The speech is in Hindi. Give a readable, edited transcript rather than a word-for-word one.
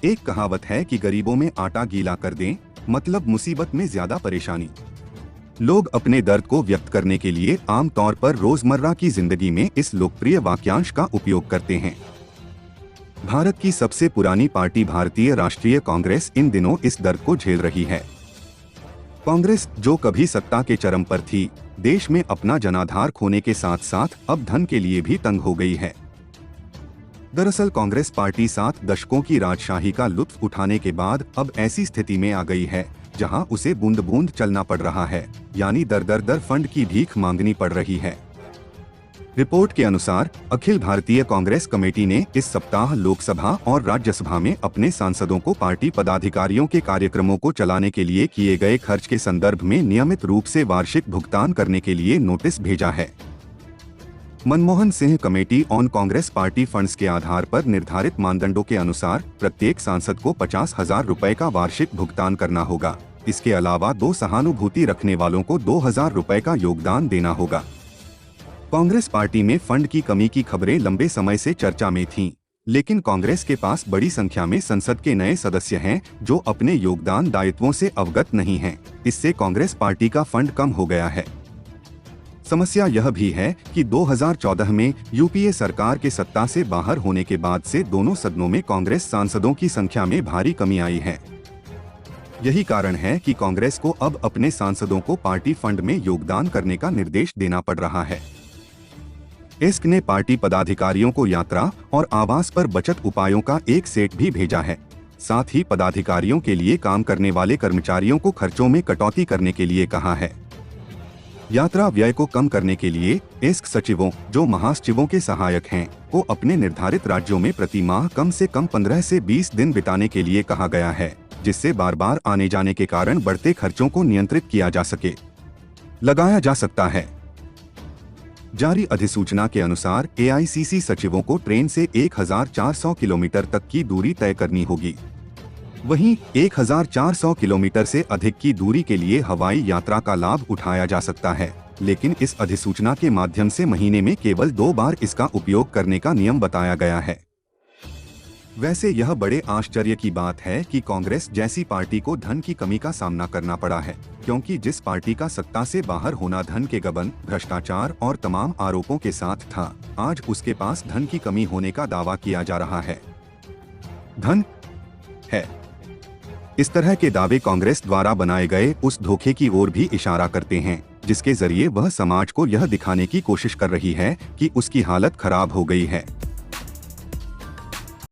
एक कहावत है कि गरीबों में आटा गीला कर दें, मतलब मुसीबत में ज्यादा परेशानी। लोग अपने दर्द को व्यक्त करने के लिए आमतौर पर रोजमर्रा की जिंदगी में इस लोकप्रिय वाक्यांश का उपयोग करते हैं। भारत की सबसे पुरानी पार्टी भारतीय राष्ट्रीय कांग्रेस इन दिनों इस दर्द को झेल रही है। कांग्रेस, जो कभी सत्ता के चरम पर थी, देश में अपना जनाधार खोने के साथ साथ अब धन के लिए भी तंग हो गई है। दरअसल कांग्रेस पार्टी 7 दशकों की राजशाही का लुत्फ उठाने के बाद अब ऐसी स्थिति में आ गई है जहां उसे बूंद बूंद चलना पड़ रहा है, यानी दर दर दर फंड की भीख मांगनी पड़ रही है। रिपोर्ट के अनुसार अखिल भारतीय कांग्रेस कमेटी ने इस सप्ताह लोकसभा और राज्यसभा में अपने सांसदों को पार्टी पदाधिकारियों के कार्यक्रमों को चलाने के लिए किए गए खर्च के संदर्भ में नियमित रूप से वार्षिक भुगतान करने के लिए नोटिस भेजा है। Manmohan Singh committee on Congress party funds के आधार पर निर्धारित मानदंडों के अनुसार प्रत्येक सांसद को 50,000 रुपए का वार्षिक भुगतान करना होगा। इसके अलावा 2 सहानुभूति रखने वालों को 2,000 रुपए का योगदान देना होगा। कांग्रेस पार्टी में फंड की कमी की खबरें लंबे समय से चर्चा में थीं, लेकिन कांग्रेस के पास बड़ी संख्या में संसद के नए सदस्य हैं जो अपने योगदान दायित्वों से अवगत नहीं हैं। इससे कांग्रेस पार्टी का फंड कम हो गया है। समस्या यह भी है कि 2014 में यूपीए सरकार के सत्ता से बाहर होने के बाद से दोनों सदनों में कांग्रेस सांसदों की संख्या में भारी कमी आई है। यही कारण है कि कांग्रेस को अब अपने सांसदों को पार्टी फंड में योगदान करने का निर्देश देना पड़ रहा है। एस्क ने पार्टी पदाधिकारियों को यात्रा और आवास पर बचत उपायों का एक सेट भी भेजा है। साथ ही पदाधिकारियों के लिए काम करने वाले कर्मचारियों को खर्चों में कटौती करने के लिए कहा है। यात्रा व्यय को कम करने के लिए एस्क सचिवों, जो महासचिवों के सहायक हैं, को अपने निर्धारित राज्यों में प्रति माह कम से कम 15 से 20 दिन बिताने के लिए कहा गया है, जिससे बार बार आने जाने के कारण बढ़ते खर्चों को नियंत्रित किया जा सके, लगाया जा सकता है। जारी अधिसूचना के अनुसार एआईसीसी सचिवों को ट्रेन से 1400 किलोमीटर तक की दूरी तय करनी होगी। वहीं 1400 किलोमीटर से अधिक की दूरी के लिए हवाई यात्रा का लाभ उठाया जा सकता है, लेकिन इस अधिसूचना के माध्यम से महीने में केवल 2 बार इसका उपयोग करने का नियम बताया गया है। वैसे यह बड़े आश्चर्य की बात है कि कांग्रेस जैसी पार्टी को धन की कमी का सामना करना पड़ा है, क्योंकि जिस पार्टी का सत्ता से बाहर होना धन के गबन, भ्रष्टाचार और तमाम आरोपों के साथ था, आज उसके पास धन की कमी होने का दावा किया जा रहा है। धन है। इस तरह के दावे कांग्रेस द्वारा बनाए गए उस धोखे की ओर भी इशारा करते हैं, जिसके जरिए वह समाज को यह दिखाने की कोशिश कर रही है कि उसकी हालत खराब हो गई है।